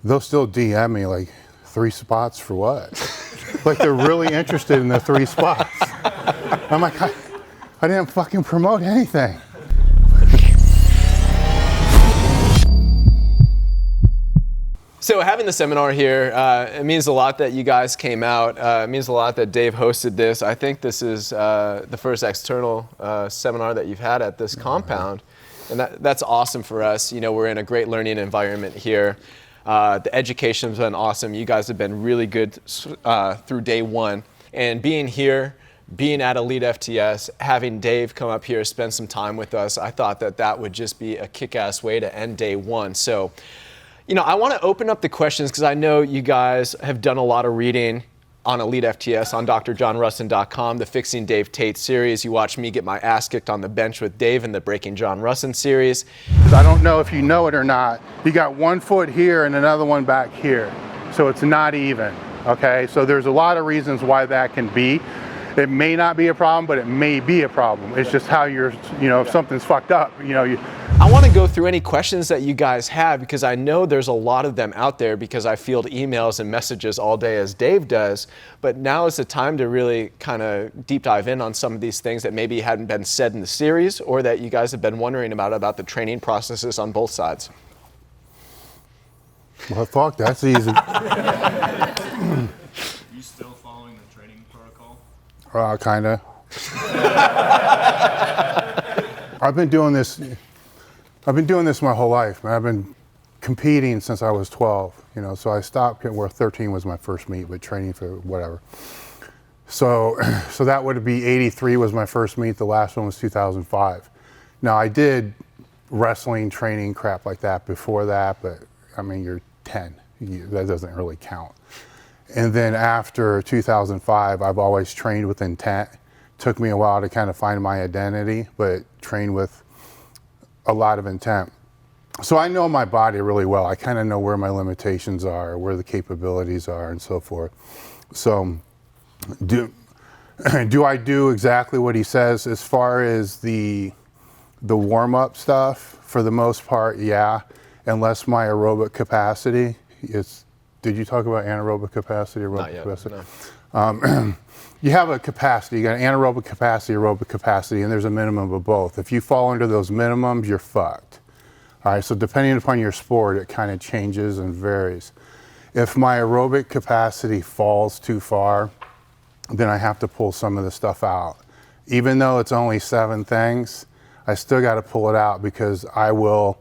they'll still DM me like 3 spots for what? Like they're really interested in the 3 spots. I'm like, I didn't fucking promote anything. So having the seminar here, it means a lot that you guys came out. It means a lot that Dave hosted this. I think this is the first external seminar that you've had at this compound. And that's awesome for us. You know, we're in a great learning environment here. The education's been awesome. You guys have been really good through day one. And being here, being at Elite FTS, having Dave come up here, spend some time with us, I thought that would just be a kick-ass way to end day one. So, you know, I want to open up the questions because I know you guys have done a lot of reading on Elite FTS, on drjohnrusin.com, the Fixing Dave Tate series. You watched me get my ass kicked on the bench with Dave in the Breaking John Rusin series. I don't know if you know it or not. You got 1 foot here and another one back here. So it's not even, okay? So there's a lot of reasons why that can be. It may not be a problem, but it may be a problem. It's just how you're, you know, if something's fucked up, you know. I want to go through any questions that you guys have because I know there's a lot of them out there because I field emails and messages all day as Dave does. But now is the time to really kind of deep dive in on some of these things that maybe hadn't been said in the series or that you guys have been wondering about the training processes on both sides. Well, fuck, that's easy. You still following the training protocol? Kinda. I've been doing this my whole life, man. I've been competing since I was 12, you know, so I stopped where 13 was my first meet, but training for whatever. So that would be 83 was my first meet, the last one was 2005. Now I did wrestling, training, crap like that before that, but I mean, you're 10, that doesn't really count. And then after 2005, I've always trained with intent. Took me a while to kind of find my identity, but trained with a lot of intent. So I know my body really well. I kind of know where my limitations are, where the capabilities are, and so forth. So do I do exactly what he says as far as the warm-up stuff? For the most part, yeah, unless my aerobic capacity is. Did you talk about anaerobic capacity? Not yet, capacity? no. You have a capacity, you got an anaerobic capacity, aerobic capacity, and there's a minimum of both. If you fall under those minimums, you're fucked. All right, so depending upon your sport, it kind of changes and varies. If my aerobic capacity falls too far, then I have to pull some of the stuff out. Even though it's only 7 things, I still got to pull it out because I will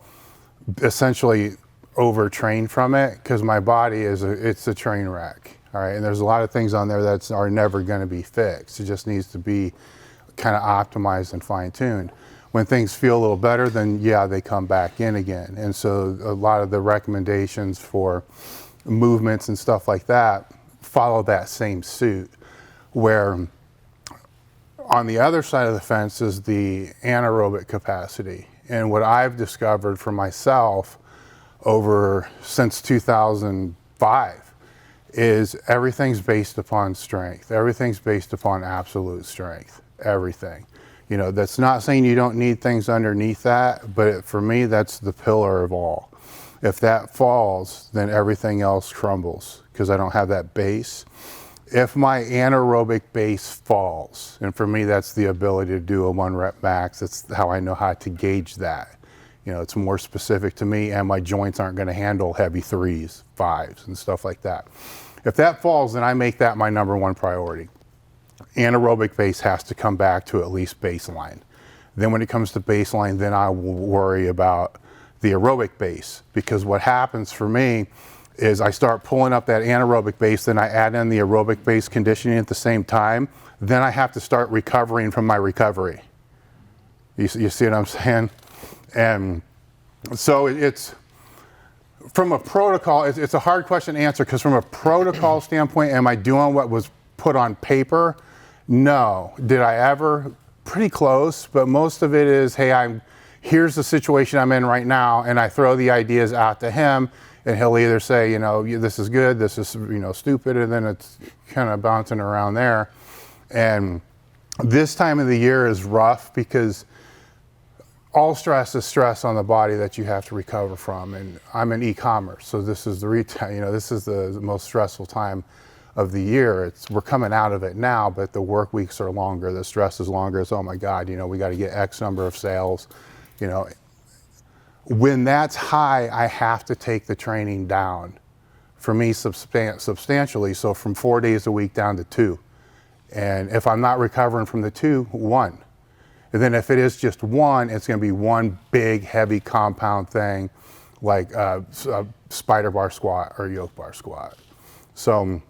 essentially overtrain from it because my body it's a train wreck. All right, and there's a lot of things on there that are never going to be fixed. It just needs to be kind of optimized and fine-tuned. When things feel a little better, then yeah, they come back in again. And so a lot of the recommendations for movements and stuff like that follow that same suit, where on the other side of the fence is the anaerobic capacity. And what I've discovered for myself since 2005 is everything's based upon strength. Everything's based upon absolute strength. Everything. You know, that's not saying you don't need things underneath that, but for me, that's the pillar of all. If that falls, then everything else crumbles because I don't have that base. If my anaerobic base falls, and for me, that's the ability to do a 1 rep max, that's how I know how to gauge that. You know, it's more specific to me, and my joints aren't going to handle heavy 3s, 5s, and stuff like that. If that falls, then I make that my number 1 priority. Anaerobic base has to come back to at least baseline. Then when it comes to baseline, then I will worry about the aerobic base, because what happens for me is I start pulling up that anaerobic base, then I add in the aerobic base conditioning at the same time, then I have to start recovering from my recovery. You see what I'm saying? And so it's, from a protocol, it's a hard question to answer because from a protocol standpoint, am I doing what was put on paper? No. Did I ever? Pretty close, but most of it is, hey, here's the situation I'm in right now, and I throw the ideas out to him, and he'll either say, you know, this is good, this is, you know, stupid, and then it's kind of bouncing around there. And this time of the year is rough because all stress is stress on the body that you have to recover from. And I'm in e-commerce, so this is the retail, this is the most stressful time of the year. We're coming out of it now, but the work weeks are longer, the stress is longer. It's, oh my God, we got to get X number of sales. When that's high, I have to take the training down. For me, substantially, so from 4 days a week down to 2. And if I'm not recovering from the 2, 1. And then if it is just 1, it's going to be one big, heavy compound thing like a spider bar squat or yoke bar squat. So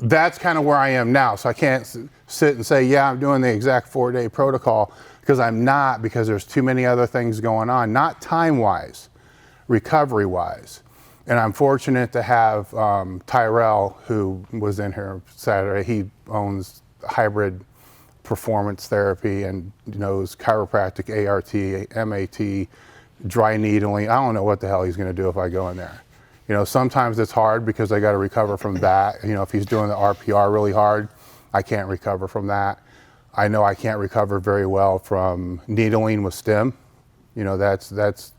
that's kind of where I am now. So I can't sit and say, yeah, I'm doing the exact 4-day protocol, because I'm not, because there's too many other things going on, not time-wise, recovery-wise. And I'm fortunate to have Tyrell, who was in here Saturday. He owns Hybrid Performance Therapy and knows chiropractic, ART, MAT, dry needling. I don't know what the hell he's going to do if I go in there. Sometimes it's hard because I got to recover from that. If he's doing the RPR really hard, I can't recover from that. I know I can't recover very well from needling with stim. That's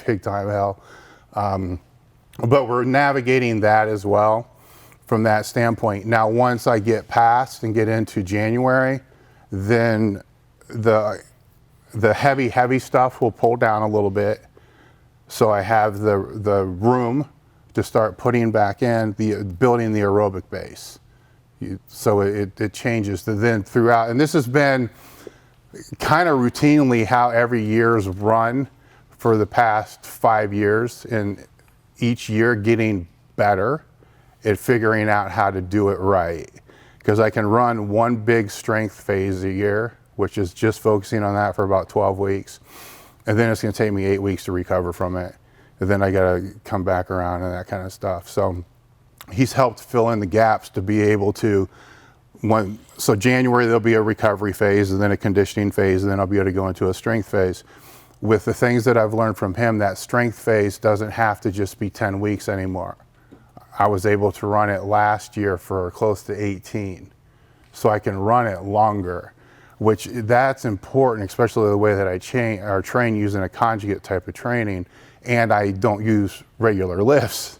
big time hell. But we're navigating that as well from that standpoint. Now, once I get past and get into January, then the heavy stuff will pull down a little bit. So I have the room to start putting back in, building the aerobic base. So it changes then throughout. And this has been kind of routinely how every year's run for the past 5 years, and each year getting better at figuring out how to do it right. Because I can run one big strength phase a year, which is just focusing on that for about 12 weeks. And then it's going to take me 8 weeks to recover from it. And then I got to come back around and that kind of stuff. So he's helped fill in the gaps to be able to, so January there'll be a recovery phase, and then a conditioning phase, and then I'll be able to go into a strength phase. With the things that I've learned from him, that strength phase doesn't have to just be 10 weeks anymore. I was able to run it last year for close to 18. So I can run it longer, which that's important, especially the way that I train using a conjugate type of training, and I don't use regular lifts.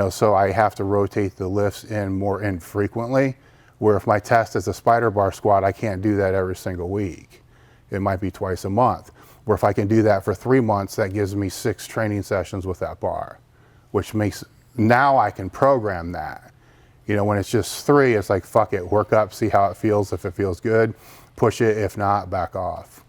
So I have to rotate the lifts in more infrequently, where if my test is a spider bar squat, I can't do that every single week. It might be twice a month. Where if I can do that for 3 months, that gives me 6 training sessions with that bar, which makes, now I can program that. When it's just 3, it's like, fuck it, work up, see how it feels. If it feels good, push it. If not, back off.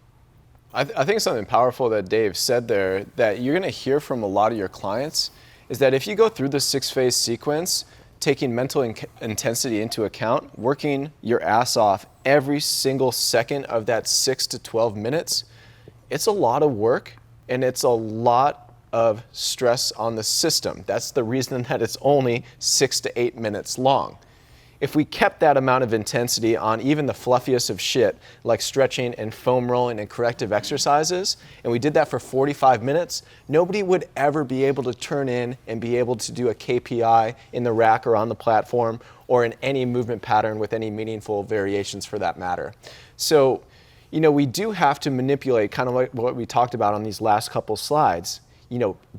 I think something powerful that Dave said there that you're going to hear from a lot of your clients is that if you go through the 6-phase sequence, taking mental intensity into account, working your ass off every single second of that 6 to 12 minutes, it's a lot of work and it's a lot of stress on the system. That's the reason that it's only 6 to 8 minutes long. If we kept that amount of intensity on even the fluffiest of shit, like stretching and foam rolling and corrective exercises, and we did that for 45 minutes, nobody would ever be able to turn in and be able to do a KPI in the rack or on the platform or in any movement pattern with any meaningful variations for that matter. So, we do have to manipulate kind of like what we talked about on these last couple slides.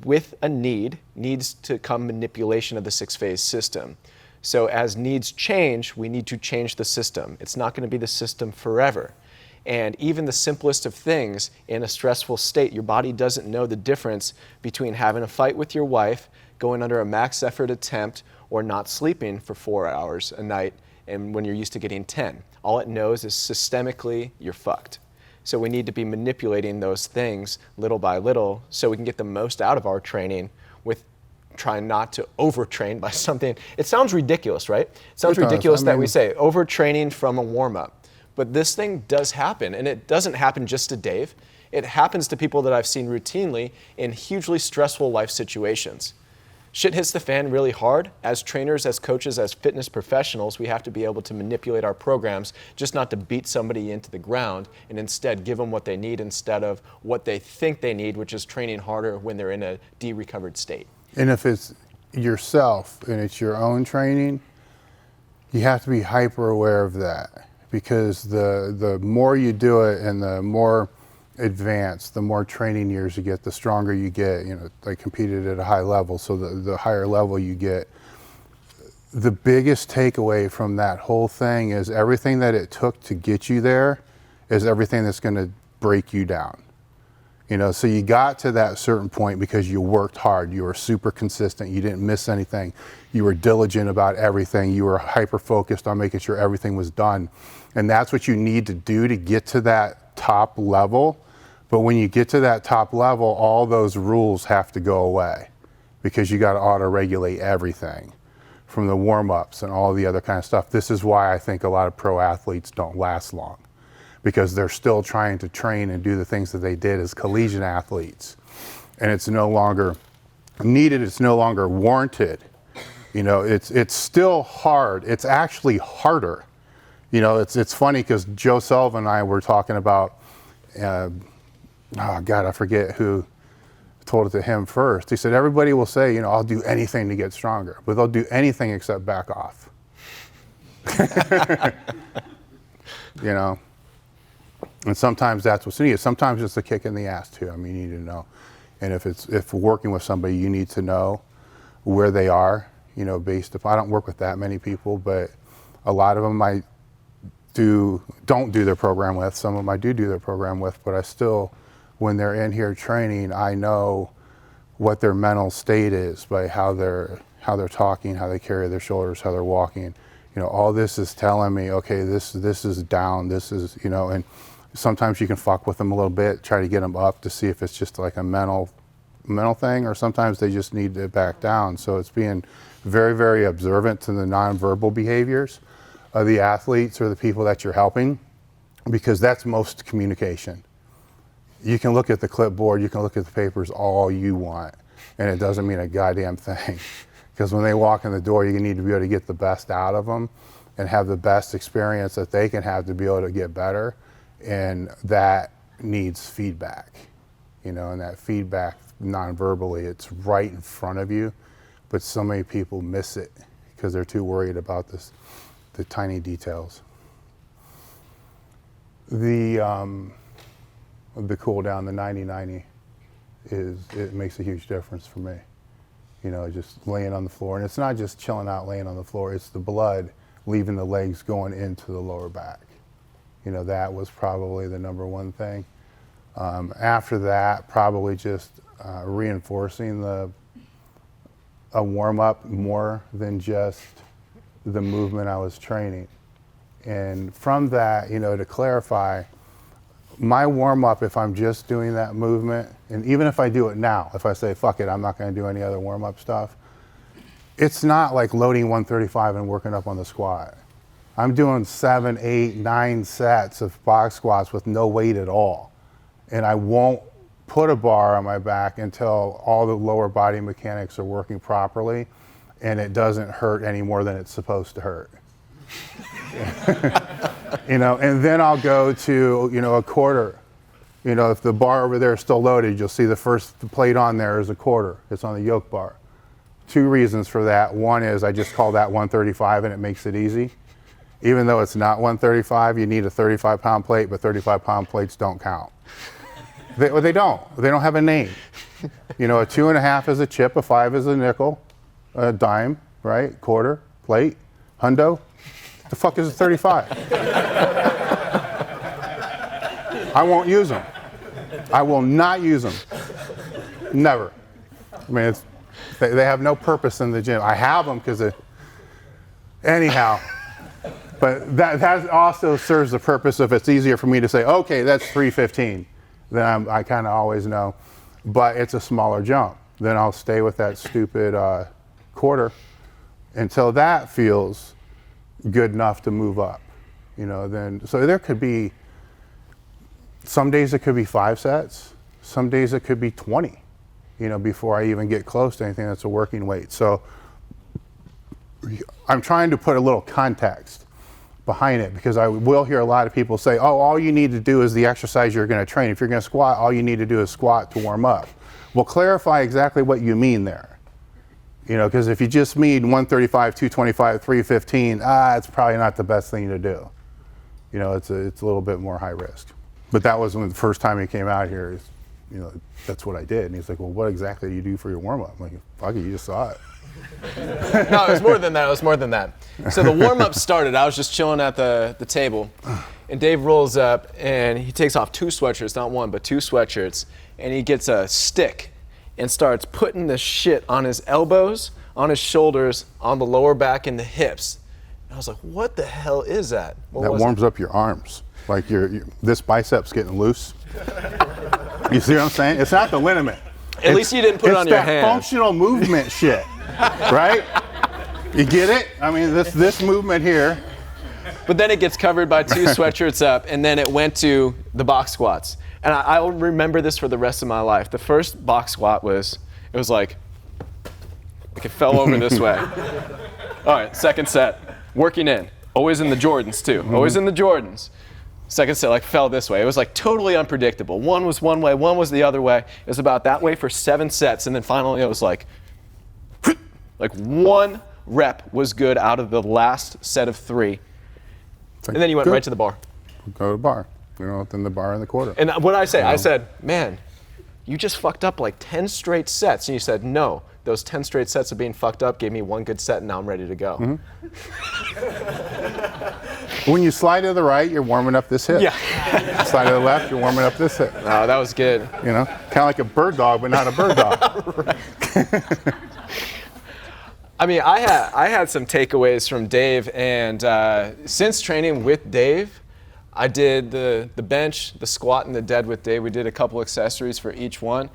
With a needs to come manipulation of the 6-phase system. So as needs change, we need to change the system. It's not going to be the system forever. And even the simplest of things, in a stressful state, your body doesn't know the difference between having a fight with your wife, going under a max effort attempt, or not sleeping for 4 hours a night, and when you're used to getting 10. All it knows is systemically, you're fucked. So we need to be manipulating those things little by little so we can get the most out of our training with trying not to overtrain by something. It sounds ridiculous, right? It sounds ridiculous that we say overtraining from a warm-up. But this thing does happen, and it doesn't happen just to Dave. It happens to people that I've seen routinely in hugely stressful life situations. Shit hits the fan really hard. As trainers, as coaches, as fitness professionals, we have to be able to manipulate our programs, just not to beat somebody into the ground, and instead give them what they need instead of what they think they need, which is training harder when they're in a de-recovered state. And if it's yourself and it's your own training, you have to be hyper aware of that, because the more you do it and the more advance, the more training years you get, the stronger you get. You know, I competed at a high level, so the higher level you get. The biggest takeaway from that whole thing is everything that it took to get you there is everything that's going to break you down. You know, so you got to that certain point because you worked hard, you were super consistent, you didn't miss anything, you were diligent about everything, you were hyper focused on making sure everything was done. And that's what you need to do to get to that top level. But when you get to that top level, all those rules have to go away because you got to auto-regulate everything from the warm-ups and all the other kind of stuff. This is why I think a lot of pro athletes don't last long, because they're still trying to train and do the things that they did as collegiate athletes. And it's no longer needed, it's no longer warranted. You know, it's still hard. It's actually harder. You know, it's funny because Joe Sullivan and I were talking about, oh God, I forget who told it to him first. He said, everybody will say, you know, I'll do anything to get stronger, but they'll do anything except back off. You know? And sometimes that's what's needed. Sometimes it's a kick in the ass too. I mean, you need to know. And if working with somebody, you need to know where they are, you know, based upon, I don't work with that many people, but a lot of them I don't do their program with. Some of them I do their program with, but I still, when they're in here training, I know what their mental state is by how they're talking, how they carry their shoulders, how they're walking. You know, all this is telling me, okay, this is down, this is, you know, and sometimes you can fuck with them a little bit, try to get them up to see if it's just like a mental thing, or sometimes they just need to back down. So it's being very, very observant to the nonverbal behaviors of the athletes or the people that you're helping, because that's most communication. You can look at the clipboard, you can look at the papers all you want, and it doesn't mean a goddamn thing. Because when they walk in the door, you need to be able to get the best out of them and have the best experience that they can have to be able to get better. And that needs feedback, you know, and that feedback non-verbally, it's right in front of you, but so many people miss it because they're too worried about the tiny details. The cool down, the 90-90, it makes a huge difference for me. You know, just laying on the floor. And it's not just chilling out, laying on the floor. It's the blood leaving the legs going into the lower back. You know, that was probably the number one thing. After that, probably just reinforcing a warm-up more than just the movement I was training. And from that, you know, to clarify, my warm-up, if I'm just doing that movement, and even if I do it now, if I say, fuck it, I'm not going to do any other warm-up stuff, it's not like loading 135 and working up on the squat. I'm doing 7, 8, 9 sets of box squats with no weight at all. And I won't put a bar on my back until all the lower body mechanics are working properly and it doesn't hurt any more than it's supposed to hurt. You know, and then I'll go to, you know, a quarter. You know, if the bar over there is still loaded, you'll see the first plate on there is a quarter. It's on the yoke bar. 2 reasons for that. One is I just call that 135 and it makes it easy. Even though it's not 135, you need a 35-pound plate, but 35-pound plates don't count. They don't. They don't have a name. You know, a 2.5 is a chip, a 5 is a nickel, a dime, right? Quarter, plate, hundo. The fuck is a 35? I won't use them. I will not use them. Never. I mean, they have no purpose in the gym. I have them because anyhow. But that also serves the purpose of it's easier for me to say, okay, that's 315. Then I kind of always know. But it's a smaller jump. Then I'll stay with that stupid quarter until that feels good enough to move up. You know, then so there could be some days it could be 5 sets, some days it could be 20, you know, before I even get close to anything that's a working weight. So I'm trying to put a little context behind it, because I will hear a lot of people say, oh, all you need to do is the exercise you're going to train. If you're going to squat, all you need to do is squat to warm up. Well, clarify exactly what you mean there. You know, because if you just mean 135, 225, 315, it's probably not the best thing to do. You know, it's a little bit more high risk. But that was when the first time he came out here, you know, that's what I did. And he's like, well, what exactly do you do for your warm-up? I'm like, fuck it, you just saw it. No, it was more than that. It was more than that. So the warm-up started. I was just chilling at the table, and Dave rolls up, and he takes off 2 sweatshirts, not one, but 2 sweatshirts, and he gets a stick and starts putting this shit on his elbows, on his shoulders, on the lower back, and the hips. And I was like, what the hell is that? That warms up your arms. Like this bicep's getting loose. You see what I'm saying? It's not the liniment. At least you didn't put it on your hand. It's that functional movement shit, right? You get it? I mean, this movement here. But then it gets covered by 2 sweatshirts up, and then it went to the box squats. And I'll remember this for the rest of my life. The first box squat was like it fell over this way. All right, second set, working in. Always in the Jordans, too. Always in the Jordans. Second set, like, fell this way. It was, like, totally unpredictable. One was one way, one was the other way. It was about that way for 7 sets, and then finally it was like 1 rep was good out of the last set of 3. Like, and then you went right to the bar. Go to the bar. You know, then the bar in the quarter. And what did I say? I said, man, you just fucked up like 10 straight sets. And you said, no, those 10 straight sets of being fucked up gave me 1 good set, and now I'm ready to go. When you slide to the right, you're warming up this hip. Yeah. Slide to the left, you're warming up this hip. Oh, that was good. You know, kind of like a bird dog, but not a bird dog. I mean, I had some takeaways from Dave, and since training with Dave, I did the bench, the squat, and the dead with Dave. We did a couple accessories for each one.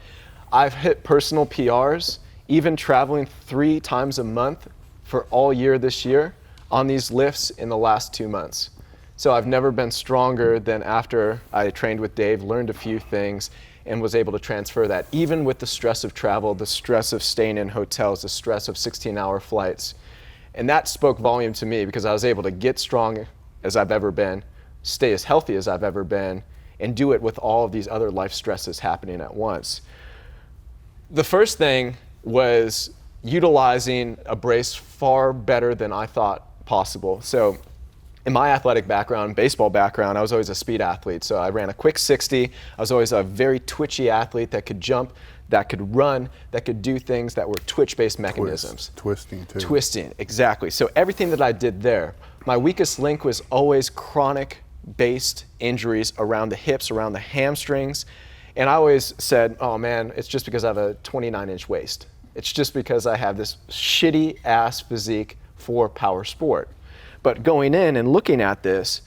I've hit personal PRs, even traveling 3 times a month for all year this year on these lifts in the last 2 months. So I've never been stronger than after I trained with Dave, learned a few things, and was able to transfer that, even with the stress of travel, the stress of staying in hotels, the stress of 16-hour flights. And that spoke volume to me because I was able to get strong as I've ever been, stay as healthy as I've ever been, and do it with all of these other life stresses happening at once. The first thing was utilizing a brace far better than I thought possible. So in my athletic background, baseball background, I was always a speed athlete. So I ran a quick 60. I was always a very twitchy athlete that could jump, that could run, that could do things that were twitch-based mechanisms. Twisting, too. Twisting, exactly. So everything that I did there, my weakest link was always chronic-based injuries around the hips, around the hamstrings. And I always said, oh man, it's just because I have a 29-inch waist. It's just because I have this shitty-ass physique for power sport. But going in and looking at this,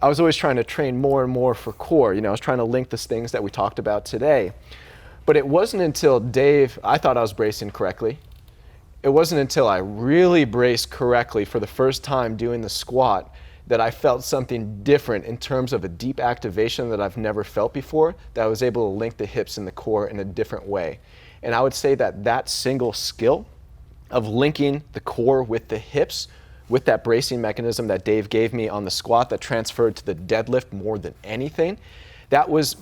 I was always trying to train more and more for core. You know, I was trying to link the things that we talked about today. But it wasn't until Dave, I thought I was bracing correctly. It wasn't until I really braced correctly for the first time doing the squat that I felt something different in terms of a deep activation that I've never felt before, that I was able to link the hips and the core in a different way. And I would say that that single skill of linking the core with the hips, with that bracing mechanism that Dave gave me on the squat that transferred to the deadlift more than anything, that was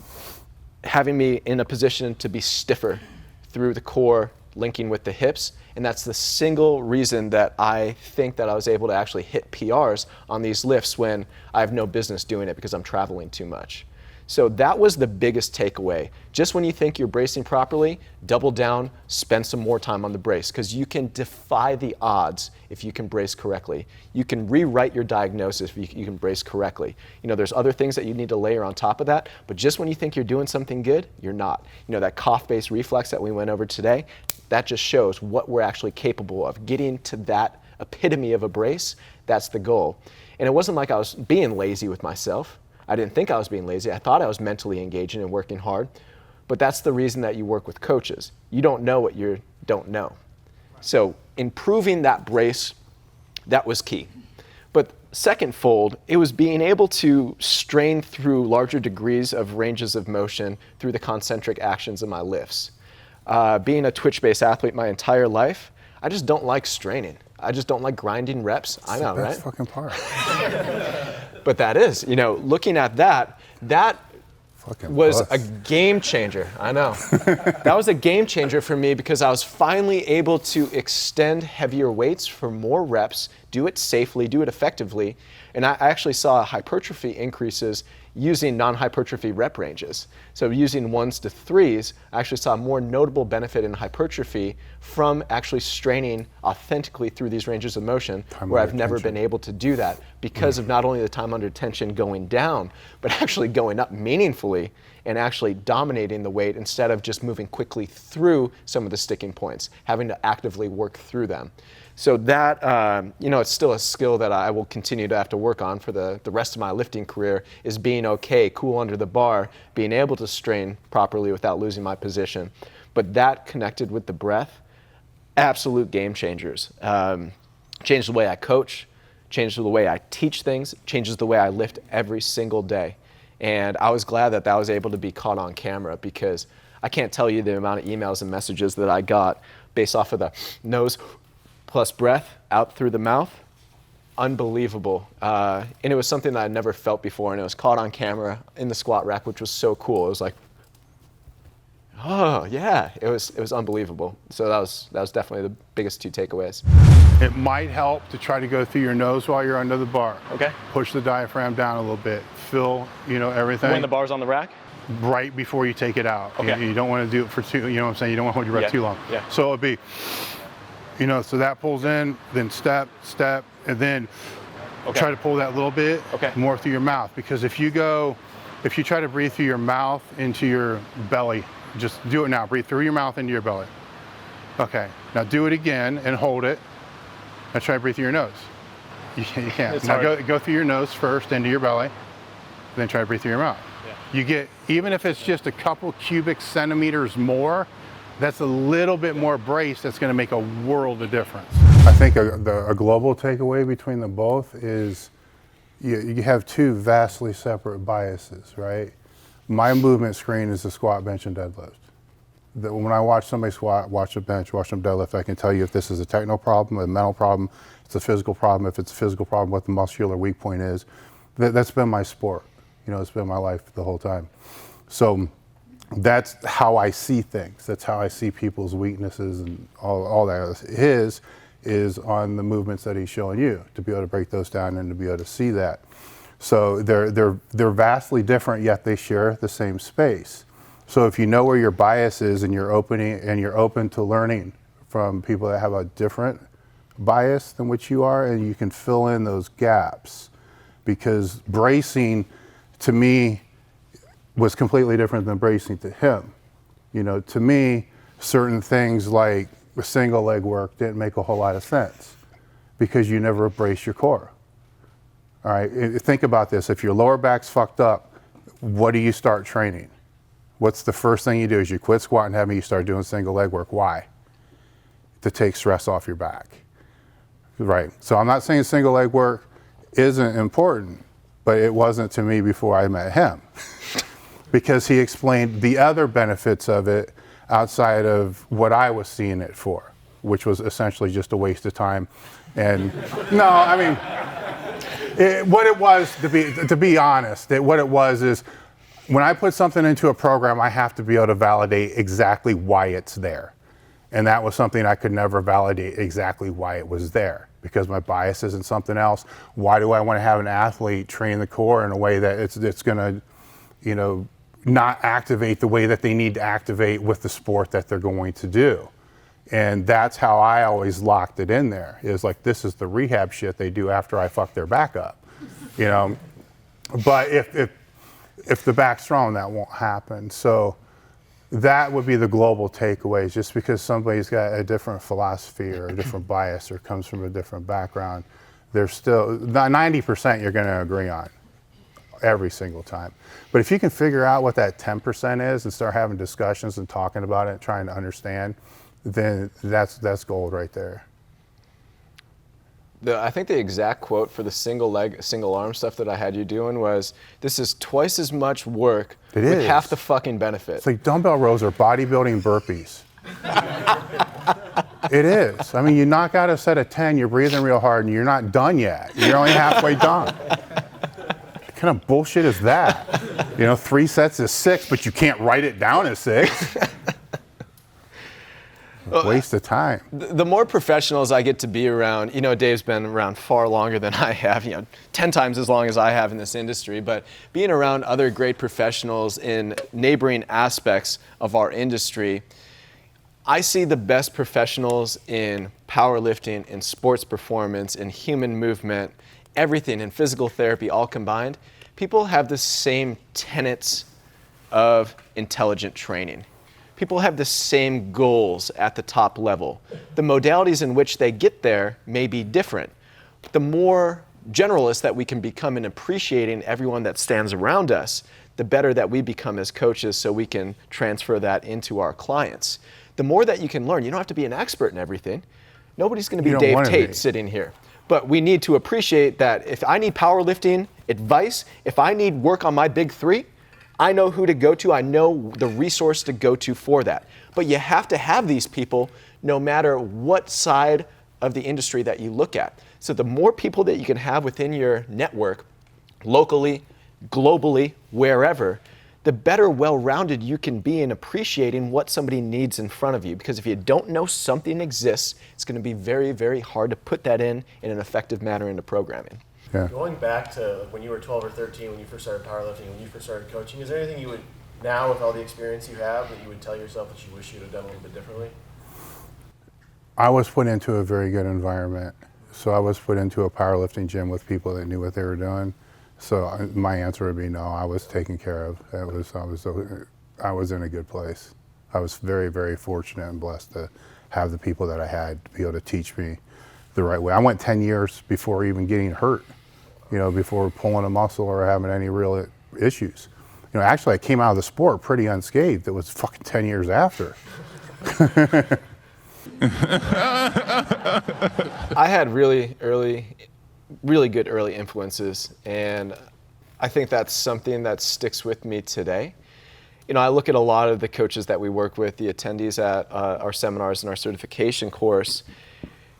having me in a position to be stiffer through the core, linking with the hips. And that's the single reason that I think that I was able to actually hit PRs on these lifts when I have no business doing it because I'm traveling too much. So that was the biggest takeaway. Just when you think you're bracing properly, double down, spend some more time on the brace, because you can defy the odds if you can brace correctly. You can rewrite your diagnosis if you can brace correctly. You know, there's other things that you need to layer on top of that, but just when you think you're doing something good, you're not. You know, that cough-based reflex that we went over today, that just shows what we're actually capable of. Getting to that epitome of a brace, that's the goal. And it wasn't like I was being lazy with myself. I didn't think I was being lazy. I thought I was mentally engaging and working hard. But that's the reason that you work with coaches. You don't know what you don't know. So improving that brace, that was key. But second fold, it was being able to strain through larger degrees of ranges of motion through the concentric actions of my lifts. Being a twitch-based athlete my entire life, I just don't like straining. I just don't like grinding reps. I know, right? That's the best fucking part. But that is, you know, looking at that fucking was bust. a game changer. I know. That was a game changer for me because I was finally able to extend heavier weights for more reps, do it safely, do it effectively. And I actually saw hypertrophy increases using non-hypertrophy rep ranges. So using 1s to 3s, I actually saw more notable benefit in hypertrophy from actually straining authentically through these ranges of motion, where I've never been able to do that because of not only the time under tension going down, but actually going up meaningfully and actually dominating the weight instead of just moving quickly through some of the sticking points, having to actively work through them. So that, it's still a skill that I will continue to have to work on for the rest of my lifting career, is being okay, cool under the bar, being able to strain properly without losing my position. But that connected with the breath, absolute game changers. Changed the way I coach, changed the way I teach things, changes the way I lift every single day. And I was glad that was able to be caught on camera, because I can't tell you the amount of emails and messages that I got based off of the nose plus breath out through the mouth. Unbelievable. And it was something that I'd never felt before, and it was caught on camera in the squat rack, which was so cool. It was like, oh yeah, it was unbelievable. So that was definitely the biggest 2 takeaways. It might help to try to go through your nose while you're under the bar. Okay. Push the diaphragm down a little bit. Feel, everything. When the bar's on the rack? Right before you take it out. Okay. You don't want to do it for too, you know what I'm saying? You don't want to hold your breath too long. Yeah. So it'd be, so that pulls in, then step, and then try to pull that little bit more through your mouth. Because if you try to breathe through your mouth into your belly, just do it now. Breathe through your mouth into your belly. Okay. Now do it again and hold it. Now try to breathe through your nose. You can't. It's now hard. go through your nose first into your belly, then try to breathe through your mouth. Yeah. You get, even if it's just a couple cubic centimeters more, that's a little bit more brace that's going to make a world of difference. I think a global takeaway between them both is you have 2 vastly separate biases, right? My movement screen is the squat, bench, and deadlift. When I watch somebody squat, watch them bench, watch them deadlift, I can tell you if this is a techno problem, a mental problem, it's a physical problem. If it's a physical problem, what the muscular weak point is. That's been my sport. It's been my life the whole time. So that's how I see things. That's how I see people's weaknesses and all that. His is on the movements that he's showing you, to be able to break those down and to be able to see that. So they're vastly different, yet they share the same space. So if you know where your bias is and you're open to learning from people that have a different bias than what you are, and you can fill in those gaps, because bracing to me was completely different than bracing to him. To me, certain things like single leg work didn't make a whole lot of sense because you never brace your core. All right, think about this. If your lower back's fucked up, what do you start training? What's the first thing you do? Is you quit squatting heavy, you start doing single leg work. Why? To take stress off your back. Right, so I'm not saying single leg work isn't important, but it wasn't to me before I met him. Because he explained the other benefits of it outside of what I was seeing it for, which was essentially just a waste of time. And no, I mean, what it was, to be honest, what it was is, when I put something into a program, I have to be able to validate exactly why it's there. And that was something I could never validate exactly why it was there, because my bias isn't something else. Why do I want to have an athlete train the core in a way that it's going to, not activate the way that they need to activate with the sport that they're going to do? And that's how I always locked it in there. Is like, this is the rehab shit they do after I fuck their back up, But if the back's strong, that won't happen. So that would be the global takeaways. Just because somebody's got a different philosophy or a different bias or comes from a different background, there's still 90% you're going to agree on every single time. But if you can figure out what that 10% is and start having discussions and talking about it and trying to understand, then that's gold right there. I think the exact quote for the single leg, single arm stuff that I had you doing was, "This is twice as much work with half the fucking benefit." It's like dumbbell rows or bodybuilding burpees. It is. I mean, you knock out a set of 10, you're breathing real hard, and you're not done yet. You're only halfway done. What kind of bullshit is that? 3 sets is 6, but you can't write it down as 6. Waste of time. The more professionals I get to be around, Dave's been around far longer than I have, 10 times as long as I have in this industry, but being around other great professionals in neighboring aspects of our industry, I see the best professionals in powerlifting, in sports performance, in human movement, everything, in physical therapy, all combined. People have the same tenets of intelligent training. People have the same goals at the top level. The modalities in which they get there may be different. The more generalist that we can become in appreciating everyone that stands around us, the better that we become as coaches so we can transfer that into our clients. The more that you can learn, you don't have to be an expert in everything. Nobody's going to be Dave Tate sitting here. But we need to appreciate that if I need powerlifting advice, if I need work on my big three, I know who to go to. I know the resource to go to for that. But you have to have these people no matter what side of the industry that you look at. So the more people that you can have within your network, locally, globally, wherever, the better well-rounded you can be in appreciating what somebody needs in front of you. Because if you don't know something exists, it's going to be very, very hard to put that in an effective manner into programming. Yeah. Going back to when you were 12 or 13, when you first started powerlifting, when you first started coaching, is there anything you would, now with all the experience you have, that you would tell yourself that you wish you would have done a little bit differently? I was put into a very good environment. So I was put into a powerlifting gym with people that knew what they were doing. So my answer would be no, I was taken care of. I was in a good place. I was very, very fortunate and blessed to have the people that I had to be able to teach me the right way. I went 10 years before even getting hurt, before pulling a muscle or having any real issues. Actually I came out of the sport pretty unscathed. It was fucking 10 years after. I had really good early influences, and I think that's something that sticks with me today. I look at a lot of the coaches that we work with, the attendees at our seminars and our certification course,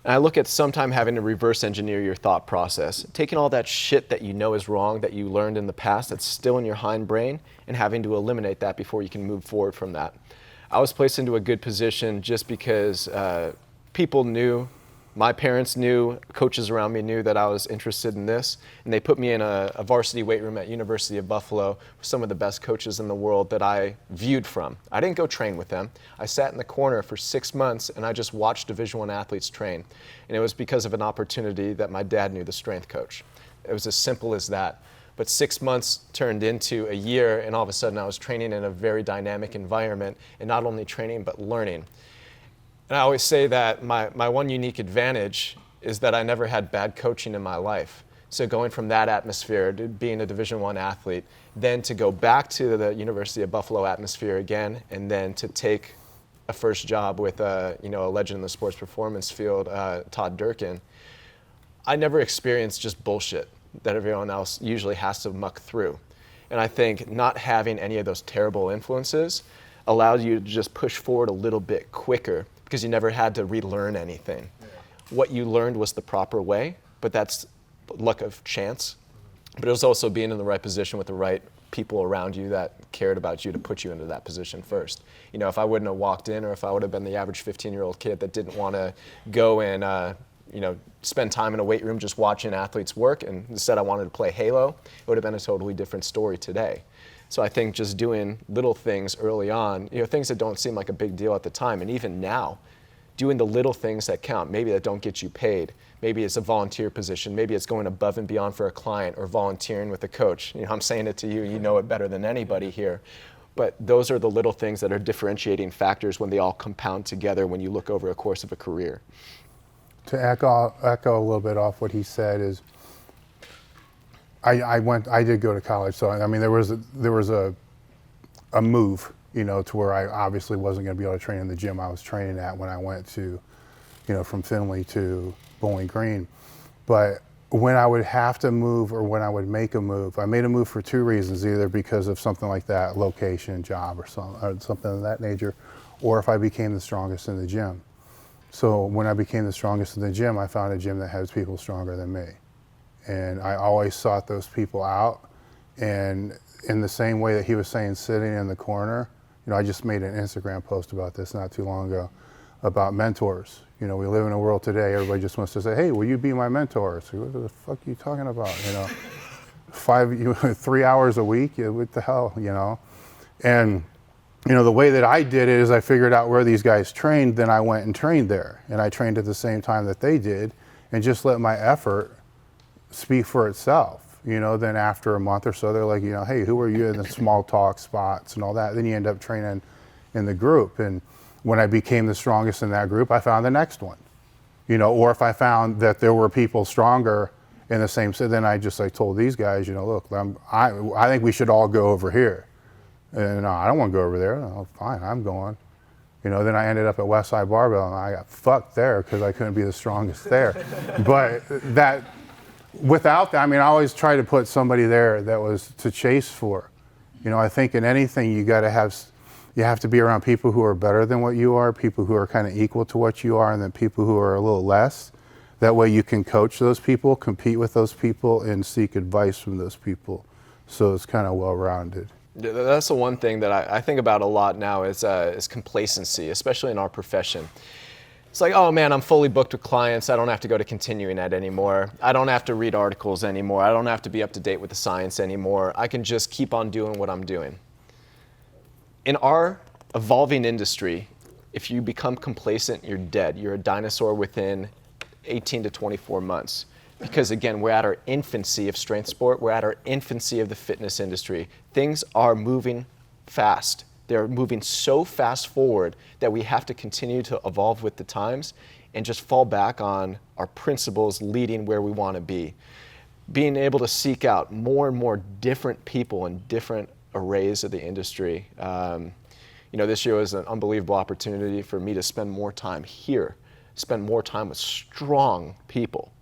and I look at sometime having to reverse engineer your thought process, taking all that shit that you know is wrong, that you learned in the past, that's still in your hindbrain, and having to eliminate that before you can move forward from that. I was placed into a good position just because people knew, my parents knew, coaches around me knew that I was interested in this, and they put me in a varsity weight room at University of Buffalo with some of the best coaches in the world that I viewed from. I didn't go train with them. I sat in the corner for 6 months and I just watched Division I athletes train. And it was because of an opportunity that my dad knew the strength coach. It was as simple as that. But 6 months turned into a year, and all of a sudden I was training in a very dynamic environment, and not only training, but learning. And I always say that my one unique advantage is that I never had bad coaching in my life. So going from that atmosphere to being a Division I athlete, then to go back to the University of Buffalo atmosphere again, and then to take a first job with a legend in the sports performance field, Todd Durkin, I never experienced just bullshit that everyone else usually has to muck through. And I think not having any of those terrible influences allowed you to just push forward a little bit quicker because you never had to relearn anything. Yeah. What you learned was the proper way, but that's luck of chance. But it was also being in the right position with the right people around you that cared about you to put you into that position first. If I wouldn't have walked in, or if I would have been the average 15-year-old kid that didn't want to go and spend time in a weight room just watching athletes work, and instead I wanted to play Halo, it would have been a totally different story today. So I think just doing little things early on, things that don't seem like a big deal at the time, and even now, doing the little things that count, maybe that don't get you paid. Maybe it's a volunteer position. Maybe it's going above and beyond for a client or volunteering with a coach. I'm saying it to you, you know it better than anybody here. But those are the little things that are differentiating factors when they all compound together when you look over a course of a career. To echo a little bit off what he said is, I did go to college, so I mean there was a move, to where I obviously wasn't going to be able to train in the gym I was training at when I went to, from Findlay to Bowling Green. But when I would have to move or when I would make a move, I made a move for two reasons, either because of something like that, location, job, or something of that nature, or if I became the strongest in the gym. So when I became the strongest in the gym, I found a gym that has people stronger than me. And I always sought those people out. And in the same way that he was saying, sitting in the corner, I just made an Instagram post about this not too long ago. about mentors. You know, we live in a world today, everybody just wants to say, hey, will you be my mentor? So what the fuck are you talking about? You know, 3 hours a week, what the hell, you know? And, you know, the way that I did it is I figured out where these guys trained, then I went and trained there. And I trained at the same time that they did, and just let my effort speak for itself. You know, then after a month or so, they're like, you know, hey, who are you in the small talk spots and all that? Then you end up training in the group. And when I became the strongest in that group, I found the next one. You know, or if I found that there were people stronger in the same, so then I just like told these guys, you know, look, I think we should all go over here. And I don't want to go over there. Oh, fine, I'm going. You know, then I ended up at Westside Barbell, and I got fucked there because I couldn't be the strongest there. But that, without that, I mean, I always try to put somebody there that was to chase for. You know, I think in anything you have to be around people who are better than what you are, people who are kind of equal to what you are, and then people who are a little less. That way you can coach those people, compete with those people, and seek advice from those people. So it's kind of well-rounded. That's the one thing that I think about a lot now is complacency, especially in our profession. It's like, oh man, I'm fully booked with clients. I don't have to go to continuing ed anymore. I don't have to read articles anymore. I don't have to be up to date with the science anymore. I can just keep on doing what I'm doing. In our evolving industry, if you become complacent, you're dead. You're a dinosaur within 18 to 24 months. Because again, we're at our infancy of strength sport. We're at our infancy of the fitness industry. Things are moving fast. They're moving so fast forward that we have to continue to evolve with the times and just fall back on our principles leading where we want to be. Being able to seek out more and more different people and different arrays of the industry. You know, this year was an unbelievable opportunity for me to spend more time here, spend more time with strong people.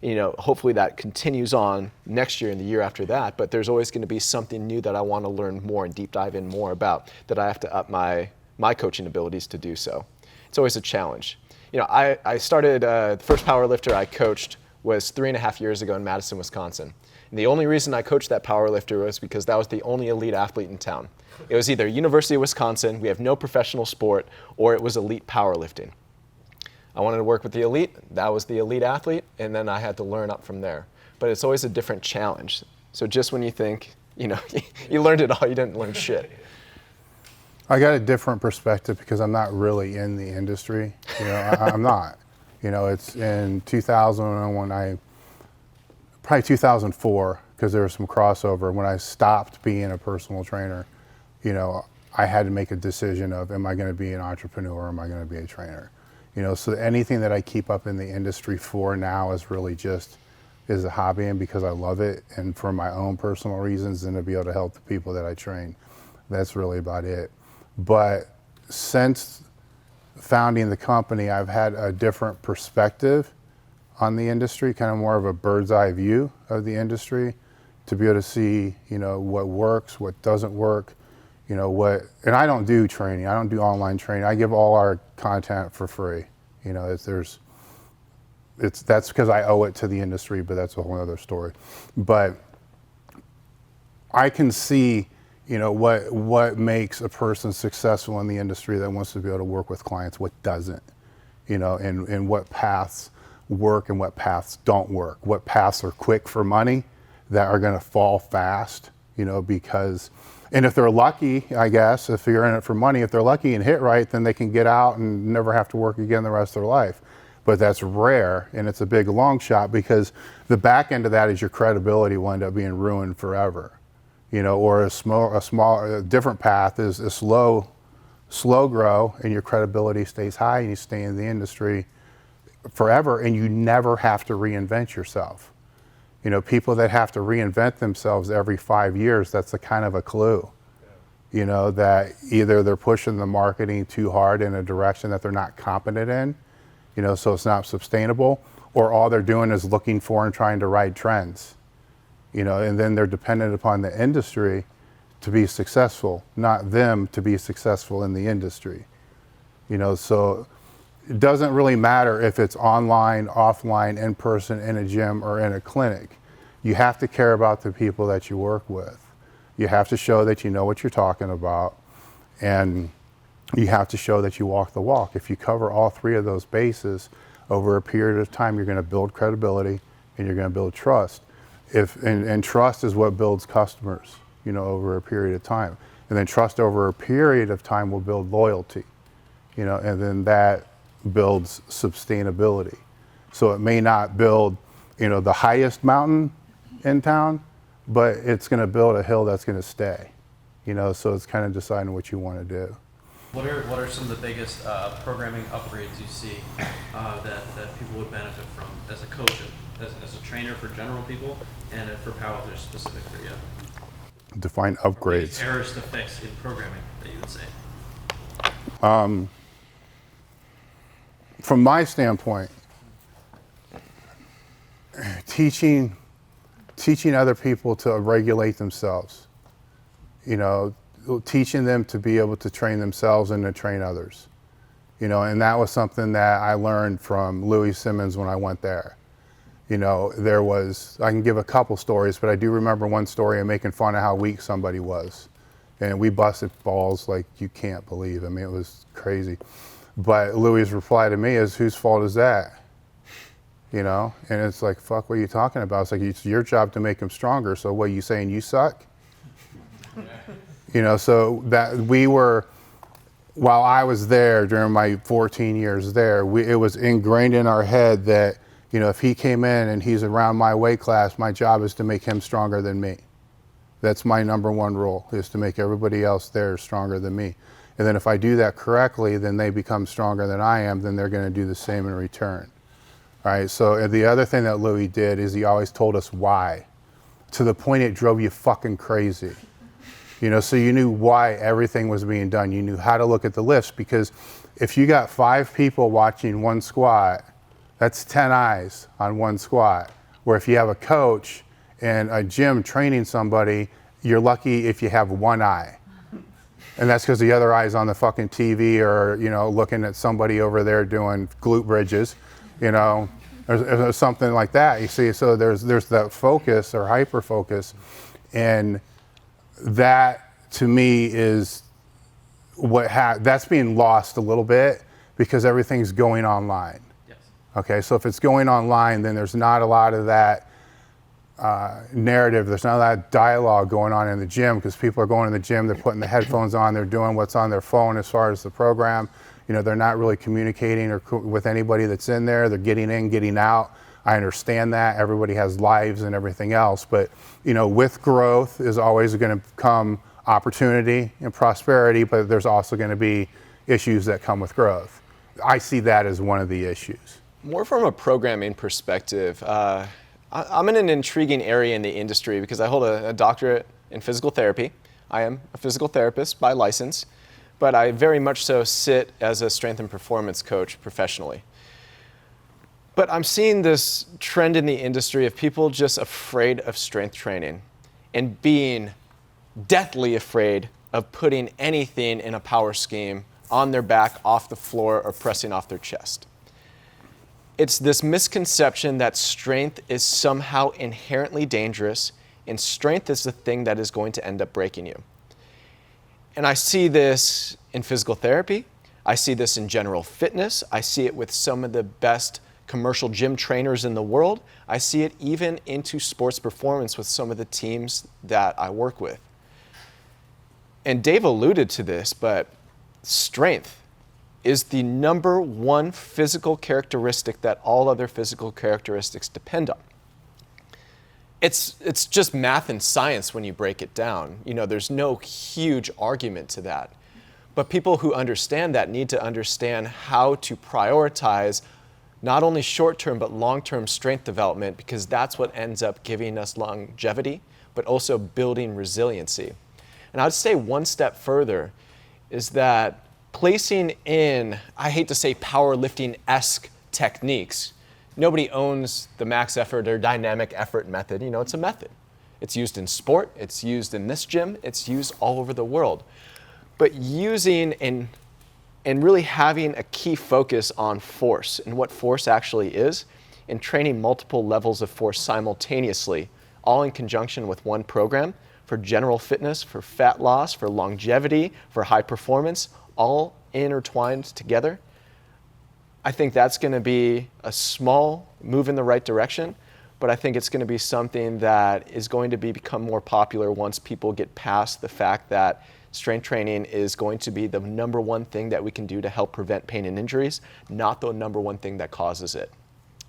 You know, hopefully that continues on next year and the year after that, but there's always going to be something new that I want to learn more and deep dive in more about, that I have to up my coaching abilities to do so. It's always a challenge. You know, I started, the first powerlifter I coached was 3.5 years ago in Madison, Wisconsin. And the only reason I coached that powerlifter was because that was the only elite athlete in town. It was either University of Wisconsin, we have no professional sport, or it was elite powerlifting. I wanted to work with the elite, that was the elite athlete, and then I had to learn up from there. But it's always a different challenge. So just when you think, you know, you learned it all, you didn't learn shit. I got a different perspective because I'm not really in the industry. You know, I'm not. You know, it's in 2000 probably 2004, because there was some crossover. When I stopped being a personal trainer, you know, I had to make a decision of, am I going to be an entrepreneur or am I going to be a trainer? You know, so anything that I keep up in the industry for now is really just is a hobby and because I love it and for my own personal reasons and to be able to help the people that I train. That's really about it. But since founding the company, I've had a different perspective on the industry, kind of more of a bird's eye view of the industry, to be able to see, you know, what works, what doesn't work, you know, and I don't do training, I don't do online training. I give all our content for free. You know, that's because I owe it to the industry, but that's a whole other story. But I can see, you know, what makes a person successful in the industry that wants to be able to work with clients, what doesn't, you know, and what paths work and what paths don't work, what paths are quick for money that are going to fall fast, you know, because, and if they're lucky, I guess, if you're in it for money, if they're lucky and hit right, then they can get out and never have to work again the rest of their life. But that's rare, and it's a big long shot because the back end of that is your credibility will end up being ruined forever. You know, or a different path is a slow grow, and your credibility stays high, and you stay in the industry forever, and you never have to reinvent yourself. You know, people that have to reinvent themselves every 5 years, that's a kind of a clue. You know, that either they're pushing the marketing too hard in a direction that they're not competent in, you know, so it's not sustainable, or all they're doing is looking for and trying to ride trends. You know, and then they're dependent upon the industry to be successful, not them to be successful in the industry. You know, so it doesn't really matter if it's online, offline, in person, in a gym, or in a clinic. You have to care about the people that you work with. You have to show that you know what you're talking about. And you have to show that you walk the walk. If you cover all three of those bases over a period of time, you're going to build credibility and you're going to build trust. And trust is what builds customers, over a period of time. And then trust over a period of time will build loyalty, and then that builds sustainability. So it may not build, the highest mountain in town, but it's going to build a hill that's going to stay, so it's kind of deciding what you want to do. What are some of the biggest programming upgrades you see that people would benefit from as a coach, as a trainer for general people, and for powerlifters specific for you? Define upgrades. Errors to fix in programming that you would say. From my standpoint, teaching other people to regulate themselves, teaching them to be able to train themselves and to train others, and that was something that I learned from Louis Simmons when I went there. I can give a couple stories, but I do remember one story of making fun of how weak somebody was. And we busted balls like you can't believe. I mean, it was crazy. But Louis' reply to me is, whose fault is that? And it's like, fuck, what are you talking about? It's like, it's your job to make them stronger. So what, are you saying you suck? So that we were, while I was there during my 14 years there, it was ingrained in our head that, if he came in and he's around my weight class, my job is to make him stronger than me. That's my number one rule, is to make everybody else there stronger than me. And then if I do that correctly, then they become stronger than I am, then they're going to do the same in return. All right, so the other thing that Louis did is he always told us why, to the point it drove you fucking crazy. So you knew why everything was being done. You knew how to look at the lifts, because if you got 5 people watching one squat, that's 10 eyes on one squat. Where if you have a coach and a gym training somebody, you're lucky if you have one eye. And that's because the other eye's on the fucking TV or, looking at somebody over there doing glute bridges, or something like that. You see, so there's that focus or hyper focus. And that to me is that's being lost a little bit because everything's going online. Okay, so if it's going online, then there's not a lot of that narrative. There's not a lot of dialogue going on in the gym, because people are going to the gym, they're putting the headphones on, they're doing what's on their phone as far as the program. They're not really communicating with anybody that's in there. They're getting in, getting out. I understand that. Everybody has lives and everything else. But, with growth is always going to come opportunity and prosperity, but there's also going to be issues that come with growth. I see that as one of the issues. More from a programming perspective, I'm in an intriguing area in the industry because I hold a doctorate in physical therapy. I am a physical therapist by license, but I very much so sit as a strength and performance coach professionally. But I'm seeing this trend in the industry of people just afraid of strength training and being deathly afraid of putting anything in a power scheme on their back, off the floor, or pressing off their chest. It's this misconception that strength is somehow inherently dangerous, and strength is the thing that is going to end up breaking you. And I see this in physical therapy. I see this in general fitness. I see it with some of the best commercial gym trainers in the world. I see it even into sports performance with some of the teams that I work with. And Dave alluded to this, but strength is the number one physical characteristic that all other physical characteristics depend on. It's just math and science when you break it down. There's no huge argument to that. But people who understand that need to understand how to prioritize not only short-term but long-term strength development, because that's what ends up giving us longevity, but also building resiliency. And I'd say one step further is that placing in, I hate to say powerlifting-esque techniques. Nobody owns the max effort or dynamic effort method. It's a method. It's used in sport, it's used in this gym, it's used all over the world. But using and really having a key focus on force and what force actually is, and training multiple levels of force simultaneously, all in conjunction with one program for general fitness, for fat loss, for longevity, for high performance, all intertwined together, I think that's going to be a small move in the right direction, but I think it's going to be something that is going to become more popular once people get past the fact that strength training is going to be the number one thing that we can do to help prevent pain and injuries, not the number one thing that causes it.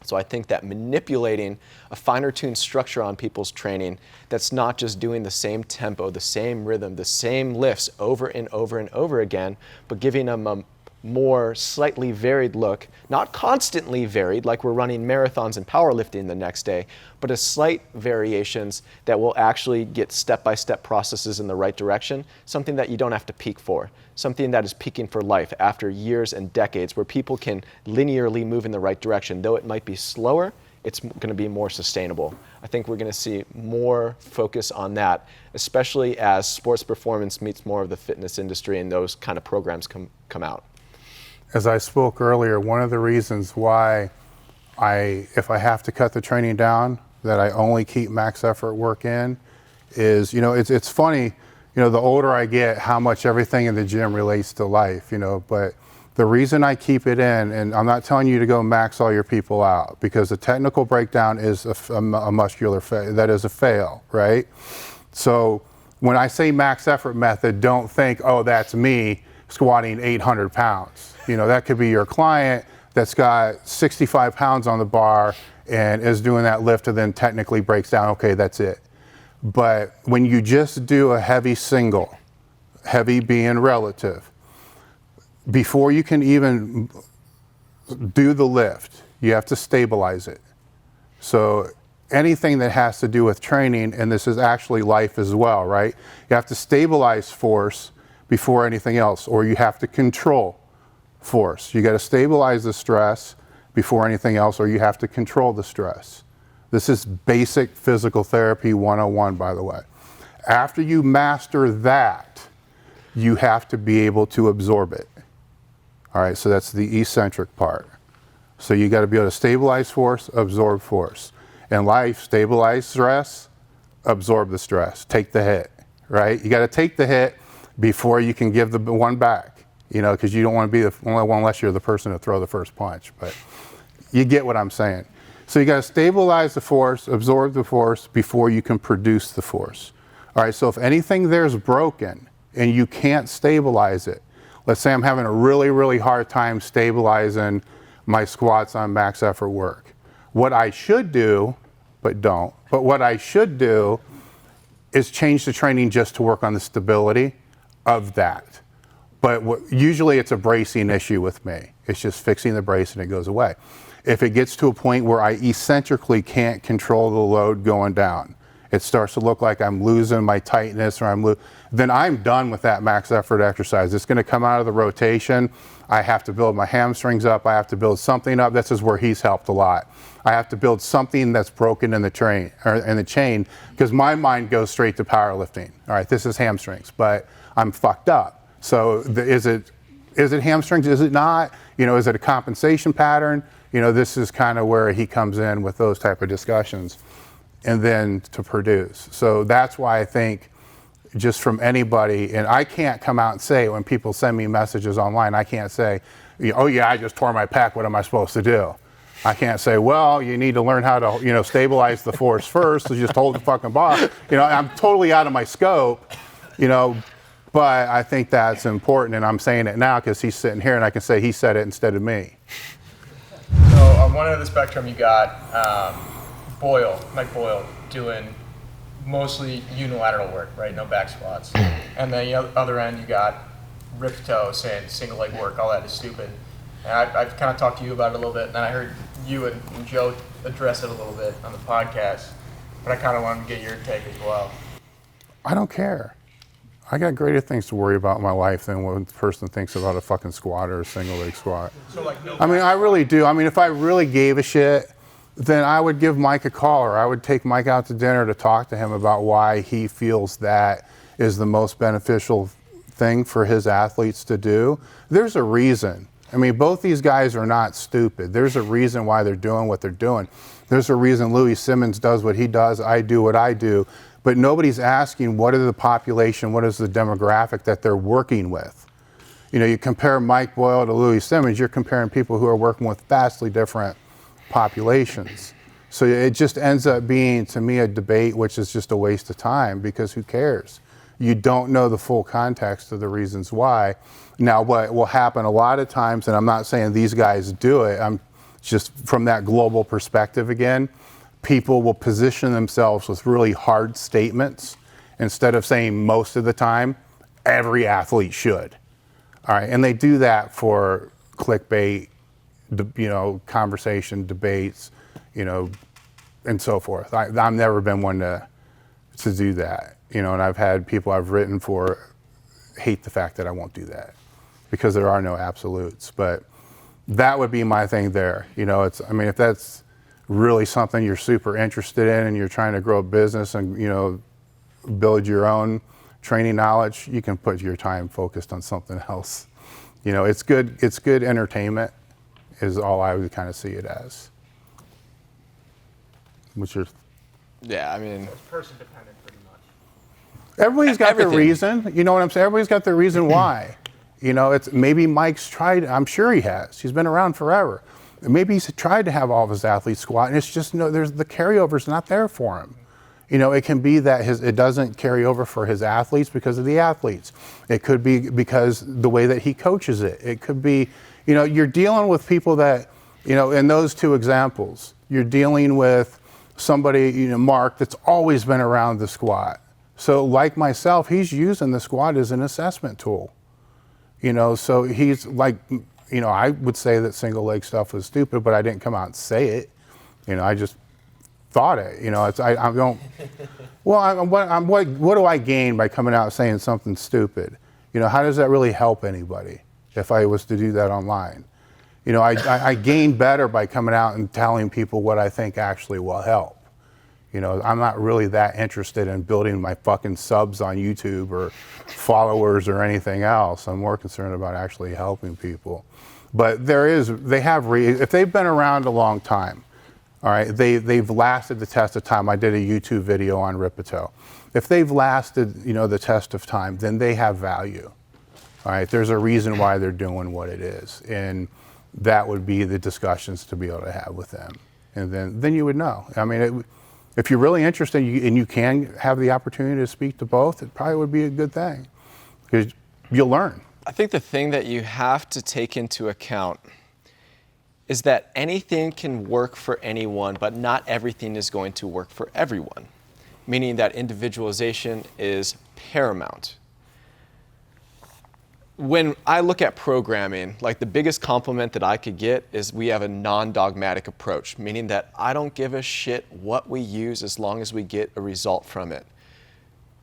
So I think that manipulating a finer tuned structure on people's training that's not just doing the same tempo, the same rhythm, the same lifts over and over and over again, but giving them a more slightly varied look, not constantly varied like we're running marathons and powerlifting the next day, but a slight variations that will actually get step-by-step processes in the right direction, something that you don't have to peak for, something that is peaking for life after years and decades where people can linearly move in the right direction. Though it might be slower, it's going to be more sustainable. I think we're going to see more focus on that, especially as sports performance meets more of the fitness industry and those kind of programs come out. As I spoke earlier, one of the reasons why if I have to cut the training down, that I only keep max effort work in is, it's funny, the older I get, how much everything in the gym relates to life, but the reason I keep it in, and I'm not telling you to go max all your people out, because the technical breakdown is a muscular that is a fail, right? So when I say max effort method, don't think, oh, that's me squatting 800 pounds. That could be your client that's got 65 pounds on the bar and is doing that lift and then technically breaks down, okay, that's it. But when you just do a heavy single, heavy being relative, before you can even do the lift, you have to stabilize it. So anything that has to do with training, and this is actually life as well, right? You have to stabilize force before anything else, or you have to control force. You got to stabilize the stress before anything else, or you have to control the stress. This is basic physical therapy 101, by the way. After you master that, you have to be able to absorb it. All right, so that's the eccentric part. So you got to be able to stabilize force, absorb force. In life, stabilize stress, absorb the stress, take the hit, right? You got to take the hit before you can give the one back. Because you don't want to be the only one unless you're the person to throw the first punch. But you get what I'm saying. So you got to stabilize the force, absorb the force before you can produce the force. All right, so if anything there's broken and you can't stabilize it, let's say I'm having a really, really hard time stabilizing my squats on max effort work. What I should do, but what I should do is change the training just to work on the stability of that. But usually it's a bracing issue with me. It's just fixing the brace and it goes away. If it gets to a point where I eccentrically can't control the load going down, it starts to look like I'm losing my tightness or then I'm done with that max effort exercise. It's going to come out of the rotation. I have to build my hamstrings up. I have to build something up. This is where he's helped a lot. I have to build something that's broken in the chain, because my mind goes straight to powerlifting. All right, this is hamstrings, but I'm fucked up. So is it hamstrings? Is it not? Is it a compensation pattern? This is kind of where he comes in with those type of discussions, and then to produce. So that's why I think just from anybody, and I can't come out and say when people send me messages online, I can't say, oh yeah, I just tore my pec, what am I supposed to do? I can't say, well, you need to learn how to, stabilize the force first, so just hold the fucking bar. I'm totally out of my scope, but I think that's important, and I'm saying it now because he's sitting here and I can say he said it instead of me. So on one end of the spectrum, you got Mike Boyle, doing mostly unilateral work, right? No back squats. And then the other end, you got Ripped Toe saying single leg work, all that is stupid. And I've kind of talked to you about it a little bit, and then I heard you and Joe address it a little bit on the podcast, but I kind of wanted to get your take as well. I don't care. I got greater things to worry about in my life than what the person thinks about a fucking squat or a single leg squat. So I really do. If I really gave a shit, then I would give Mike a call, or I would take Mike out to dinner to talk to him about why he feels that is the most beneficial thing for his athletes to do. There's a reason. Both these guys are not stupid. There's a reason why they're doing what they're doing. There's a reason Louis Simmons does what he does, I do what I do. But nobody's asking what is the population, what is the demographic that they're working with. You compare Mike Boyle to Louis Simmons, you're comparing people who are working with vastly different populations. So it just ends up being, to me, a debate which is just a waste of time, because who cares? You don't know the full context of the reasons why. Now, what will happen a lot of times, and I'm not saying these guys do it, I'm just from that global perspective again, people will position themselves with really hard statements instead of saying most of the time, every athlete should. All right, and they do that for clickbait, conversation, debates, and so forth. I've never been one to do that, and I've had people I've written for hate the fact that I won't do that, because there are no absolutes. But that would be my thing there. If that's really something you're super interested in and you're trying to grow a business and, build your own training knowledge, you can put your time focused on something else. It's good entertainment is all I would kind of see it as. What's your... Yeah, I mean, It's person dependent pretty much. Everybody's got their Everything. reason. You know what I'm saying? Everybody's got their reason why. It's maybe Mike's tried. I'm sure he has. He's been around forever. Maybe he's tried to have all of his athletes squat, and it's just there's the carryover's not there for him. It can be that it doesn't carry over for his athletes because of the athletes. It could be because the way that he coaches it. It could be, you're dealing with people that, in those two examples, you're dealing with somebody, Mark, that's always been around the squat. So like myself, he's using the squat as an assessment tool. So he's like, I would say that single leg stuff was stupid, but I didn't come out and say it. I just thought it. I don't. Well, what do I gain by coming out and saying something stupid? How does that really help anybody if I was to do that online? I gain better by coming out and telling people what I think actually will help. I'm not really that interested in building my fucking subs on YouTube or followers or anything else. I'm more concerned about actually helping people. But if they've been around a long time, all right, they've lasted the test of time. I did a YouTube video on Ripito. If they've lasted, the test of time, then they have value. All right, there's a reason why they're doing what it is, and that would be the discussions to be able to have with them, and then you would know. If you're really interested and you can have the opportunity to speak to both, it probably would be a good thing, because you'll learn. I think the thing that you have to take into account is that anything can work for anyone, but not everything is going to work for everyone, meaning that individualization is paramount. When I look at programming, like the biggest compliment that I could get is we have a non-dogmatic approach, meaning that I don't give a shit what we use as long as we get a result from it.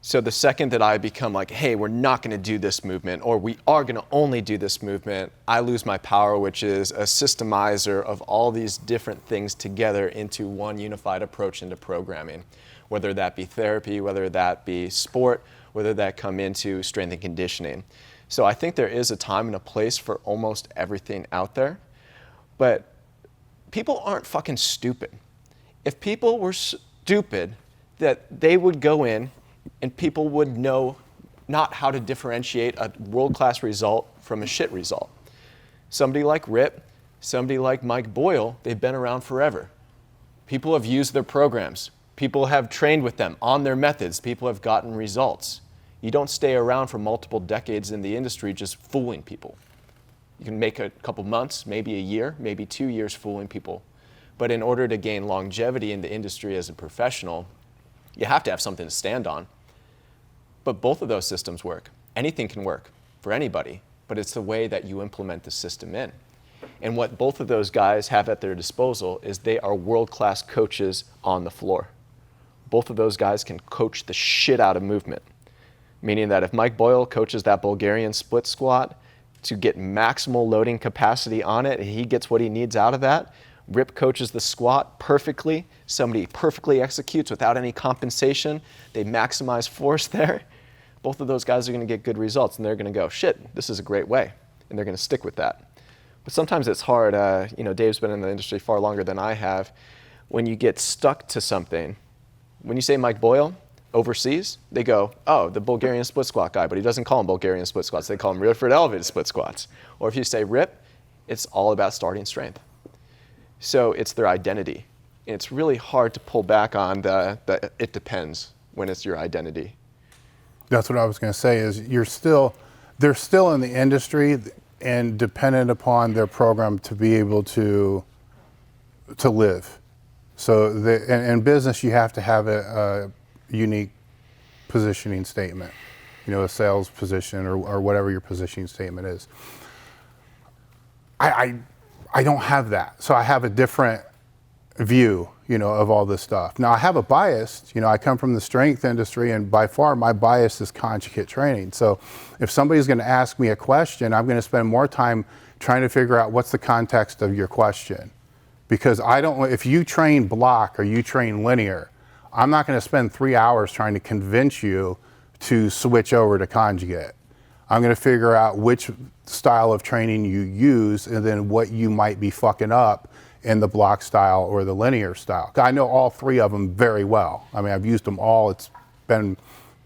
So the second that I become like, hey, we're not going to do this movement, or we are going to only do this movement, I lose my power, which is a systemizer of all these different things together into one unified approach into programming, whether that be therapy, whether that be sport, whether that come into strength and conditioning. So I think there is a time and a place for almost everything out there, but people aren't fucking stupid. If people were stupid, that they would go in and people would know not how to differentiate a world-class result from a shit result. Somebody like Rip, somebody like Mike Boyle, they've been around forever. People have used their programs. People have trained with them on their methods. People have gotten results. You don't stay around for multiple decades in the industry just fooling people. You can make a couple months, maybe a year, maybe 2 years fooling people. But in order to gain longevity in the industry as a professional, you have to have something to stand on. But both of those systems work. Anything can work for anybody, but it's the way that you implement the system in. And what both of those guys have at their disposal is they are world-class coaches on the floor. Both of those guys can coach the shit out of movement. Meaning that if Mike Boyle coaches that Bulgarian split squat to get maximal loading capacity on it, and he gets what he needs out of that, Rip coaches the squat perfectly, somebody perfectly executes without any compensation, they maximize force there, both of those guys are going to get good results, and they're going to go, shit, this is a great way, and they're going to stick with that. But sometimes it's hard. Dave's been in the industry far longer than I have. When you get stuck to something, when you say Mike Boyle, overseas, they go, oh, the Bulgarian split squat guy, but he doesn't call them Bulgarian split squats. They call them rear foot elevated split squats. Or if you say rip, it's all about starting strength. So it's their identity. And it's really hard to pull back on the it depends when it's your identity. That's what I was going to say is they're still in the industry and dependent upon their program to be able to live. So in business, you have to have a unique positioning statement, a sales position or whatever your positioning statement is. I don't have that. So I have a different view, of all this stuff. Now I have a bias, I come from the strength industry and by far my bias is conjugate training. So if somebody's going to ask me a question, I'm going to spend more time trying to figure out what's the context of your question. Because if you train block or you train linear, I'm not going to spend 3 hours trying to convince you to switch over to conjugate. I'm going to figure out which style of training you use and then what you might be fucking up in the block style or the linear style. I know all three of them very well. I mean, I've used them all. It's been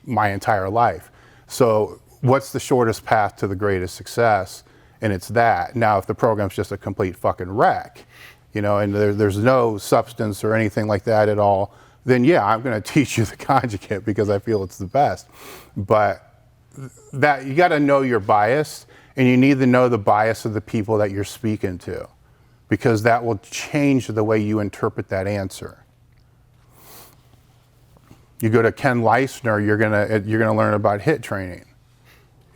my entire life. So what's the shortest path to the greatest success? And it's that. Now, if the program's just a complete fucking wreck, and there's no substance or anything like that at all, then yeah, I'm going to teach you the conjugate because I feel it's the best. But that you got to know your bias, and you need to know the bias of the people that you're speaking to, because that will change the way you interpret that answer. You go to Ken Leistner, you're gonna learn about HIIT training,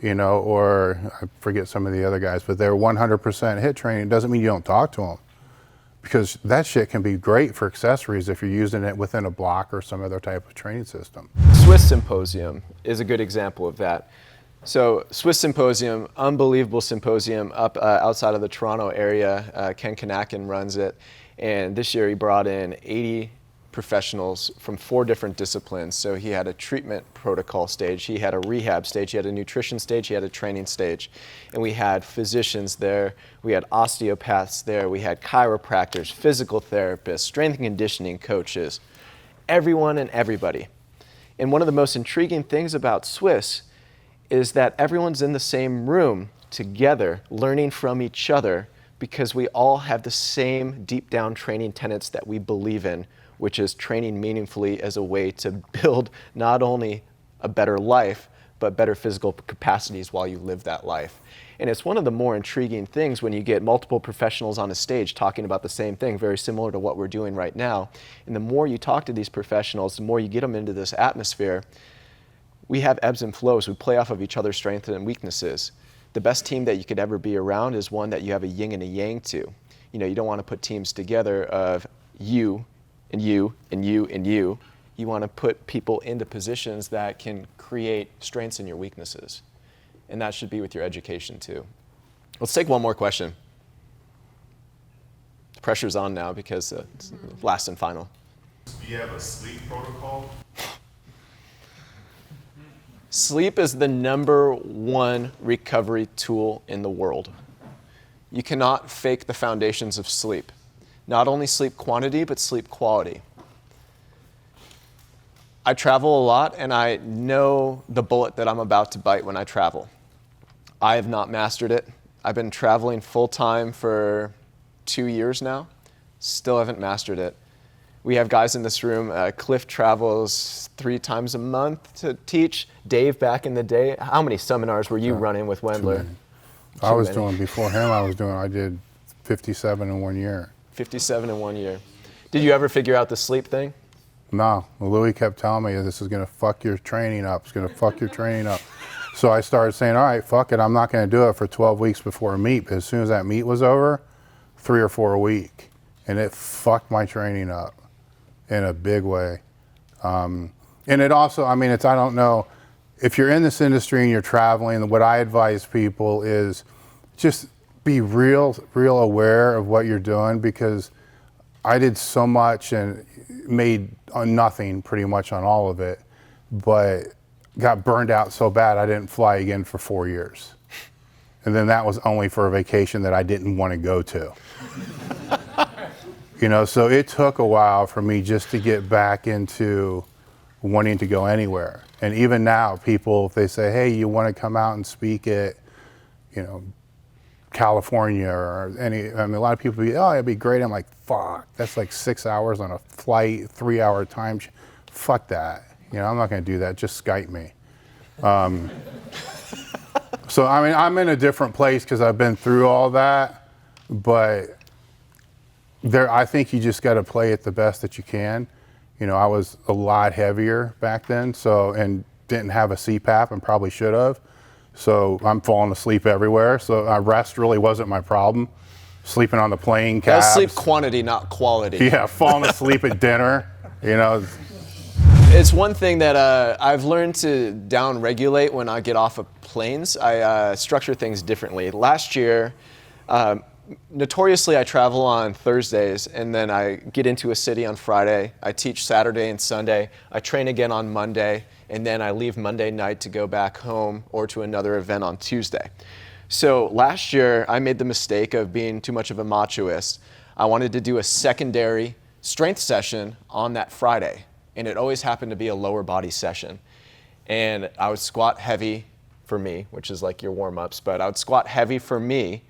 or I forget some of the other guys, but they're 100% HIIT training. It doesn't mean you don't talk to them, because that shit can be great for accessories if you're using it within a block or some other type of training system. Swiss Symposium is a good example of that. So Swiss Symposium, unbelievable symposium up outside of the Toronto area. Ken Kanakin runs it. And this year he brought in 80 professionals from 4 different disciplines. So he had a treatment protocol stage, he had a rehab stage, he had a nutrition stage, he had a training stage. And we had physicians there, we had osteopaths there, we had chiropractors, physical therapists, strength and conditioning coaches, everyone and everybody. And one of the most intriguing things about Swiss is that everyone's in the same room together, learning from each other, because we all have the same deep down training tenets that we believe in, which is training meaningfully as a way to build not only a better life, but better physical capacities while you live that life. And it's one of the more intriguing things when you get multiple professionals on a stage talking about the same thing, very similar to what we're doing right now. And the more you talk to these professionals, the more you get them into this atmosphere. We have ebbs and flows. We play off of each other's strengths and weaknesses. The best team that you could ever be around is one that you have a yin and a yang to. You don't want to put teams together of you and you and you and you. You want to put people into positions that can create strengths in your weaknesses. And that should be with your education too. Let's take one more question. The pressure's on now because it's last and final. Do you have a sleep protocol? Sleep is the #1 recovery tool in the world. You cannot fake the foundations of sleep. Not only sleep quantity, but sleep quality. I travel a lot, and I know the bullet that I'm about to bite when I travel. I have not mastered it. I've been traveling full-time for 2 years now. Still haven't mastered it. We have guys in this room. Cliff travels 3 times a month to teach. Dave, back in the day, how many seminars were you running with Wendler? I was doing, before him, I did 57 in 1 year. 57 in 1 year. Did you ever figure out the sleep thing? No, Louis kept telling me this is gonna fuck your training up. It's gonna fuck your training up. So I started saying, all right, fuck it. I'm not gonna do it for 12 weeks before a meet. But as soon as that meet was over, 3 or 4 a week. And it fucked my training up in a big way. And it also, I don't know, if you're in this industry and you're traveling, what I advise people is just be real aware of what you're doing, because I did so much and made nothing pretty much on all of it, but got burned out so bad I didn't fly again for 4 years. And then that was only for a vacation that I didn't want to go to. So it took a while for me just to get back into wanting to go anywhere. And even now, people, if they say, hey, you want to come out and speak at, California or a lot of people be, oh, it'd be great. I'm like, fuck, that's like 6 hours on a flight, 3 hour time. Fuck that. I'm not going to do that. Just Skype me. So, I'm in a different place because I've been through all that, but I think you just got to play it the best that you can. I was a lot heavier back then, and didn't have a CPAP and probably should have. So I'm falling asleep everywhere. So rest really wasn't my problem. Sleeping on the plane, cabs. That's sleep quantity, not quality. Yeah, falling asleep at dinner, It's one thing that I've learned to down-regulate when I get off of planes. I structure things differently. Last year, notoriously I travel on Thursdays, and then I get into a city on Friday. I teach Saturday and Sunday. I train again on Monday, and then I leave Monday night to go back home or to another event on Tuesday. So last year, I made the mistake of being too much of a machoist. I wanted to do a secondary strength session on that Friday, and it always happened to be a lower body session. And I would squat heavy for me, which is like your warm-ups, but I would squat heavy for me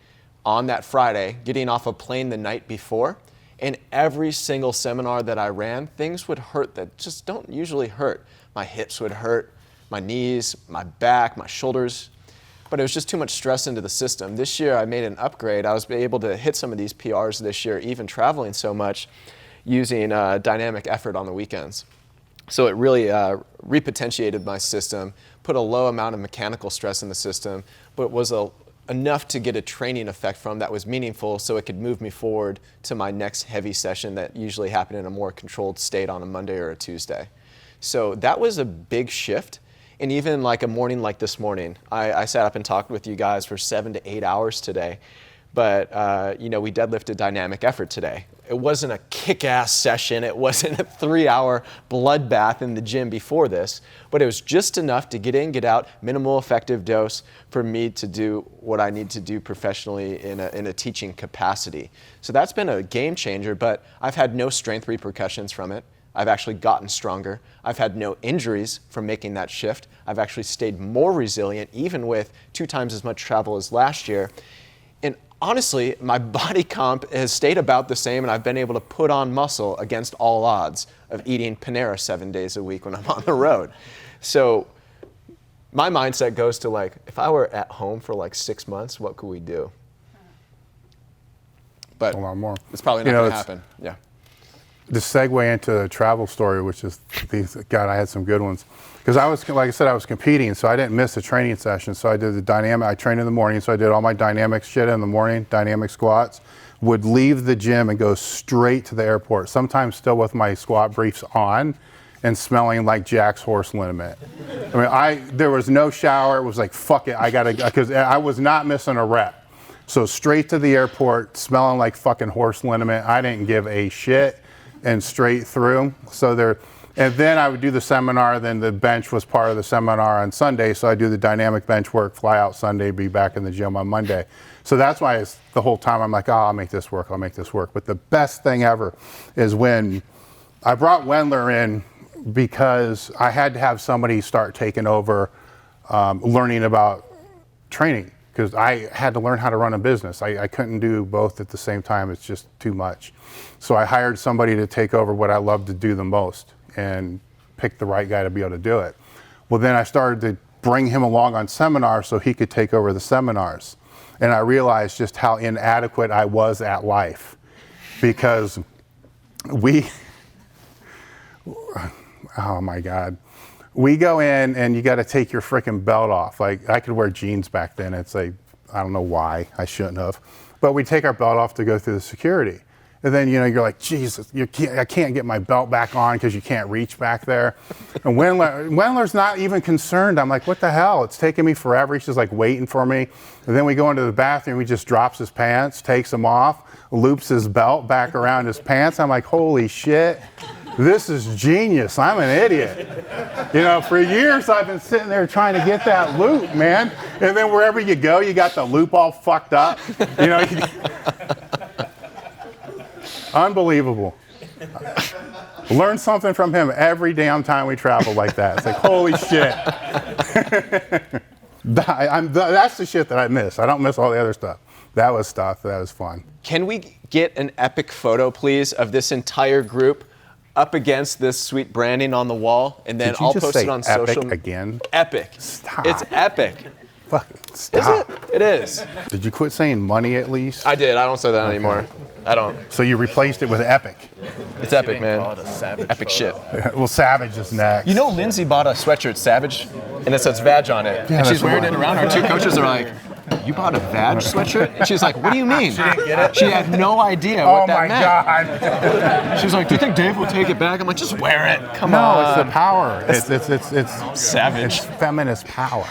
on that Friday, getting off a plane the night before. And every single seminar that I ran, things would hurt that just don't usually hurt. My hips would hurt, my knees, my back, my shoulders, but it was just too much stress into the system. This year I made an upgrade. I was able to hit some of these PRs this year, even traveling so much, using dynamic effort on the weekends. So it really repotentiated my system, put a low amount of mechanical stress in the system, but was enough to get a training effect from that was meaningful so it could move me forward to my next heavy session that usually happened in a more controlled state on a Monday or a Tuesday. So that was a big shift. And even like a morning like this morning, I sat up and talked with you guys for 7 to 8 hours today. But, we deadlifted dynamic effort today. It wasn't a kick-ass session. It wasn't a 3-hour bloodbath in the gym before this, but it was just enough to get in, get out, minimal effective dose for me to do what I need to do professionally in a teaching capacity. So that's been a game changer, but I've had no strength repercussions from it. I've actually gotten stronger. I've had no injuries from making that shift. I've actually stayed more resilient, even with 2 times as much travel as last year. And honestly, my body comp has stayed about the same, and I've been able to put on muscle against all odds of eating Panera 7 days a week when I'm on the road. So my mindset goes to if I were at home for 6 months, what could we do? But a lot more. It's probably not going to happen. Yeah. The segue into a travel story, which is, God, I had some good ones. Because I was, like I said, I was competing, so I didn't miss a training session. So I did I trained in the morning, so I did all my dynamic shit in the morning, dynamic squats. Would leave the gym and go straight to the airport, sometimes still with my squat briefs on and smelling like Jack's horse liniment. There was no shower. It was like, fuck it, because I was not missing a rep. So straight to the airport, smelling like fucking horse liniment. I didn't give a shit. And straight through. And then I would do the seminar, then the bench was part of the seminar on Sunday, so I do the dynamic bench work, fly out Sunday, be back in the gym on Monday. So that's why the whole time I'm like, I'll make this work. But the best thing ever is when I brought Wendler in because I had to have somebody start taking over learning about training, because I had to learn how to run a business. I couldn't do both at the same time. It's just too much. So I hired somebody to take over what I love to do the most and pick the right guy to be able to do it. Well, then I started to bring him along on seminars so he could take over the seminars. And I realized just how inadequate I was at life, because oh my God. We go in and you got to take your freaking belt off. I could wear jeans back then. It's I don't know why, I shouldn't have. But we take our belt off to go through the security. And then, you're like, Jesus, I can't get my belt back on because you can't reach back there. And Wendler's not even concerned. I'm like, what the hell? It's taking me forever. He's just waiting for me. And then we go into the bathroom. He just drops his pants, takes them off, loops his belt back around his pants. I'm like, holy shit. This is genius. I'm an idiot. For years I've been sitting there trying to get that loop, man. And then wherever you go, you got the loop all fucked up. Unbelievable. Learn something from him every damn time we travel like that. It's like, holy shit. That's the shit that I miss. I don't miss all the other stuff. That was stuff. That was fun. Can we get an epic photo, please, of this entire group up against this sweet branding on the wall, and then Did you I'll just post say it on epic social. again? Epic. Stop. It's epic. Fucking Is stop. it? It is. Did you quit saying money at least? I did. I don't say that anymore. I don't. So you replaced it with epic. It's epic, man. Call it a savage Epic shit. Well, Savage is next. You know, Lindsay bought a sweatshirt, Savage, and it says Vag on it. Yeah, and she's that's wearing the it one. around. Our two coaches are like, "You bought a Vag sweatshirt?" And she's like, "What do you mean?" She didn't get it. She had no idea what Oh that my meant. God. She was like, "Do you think Dave will take it back?" I'm like, "Just wear it. Come No, on." it's the power. It's Savage. It's feminist power.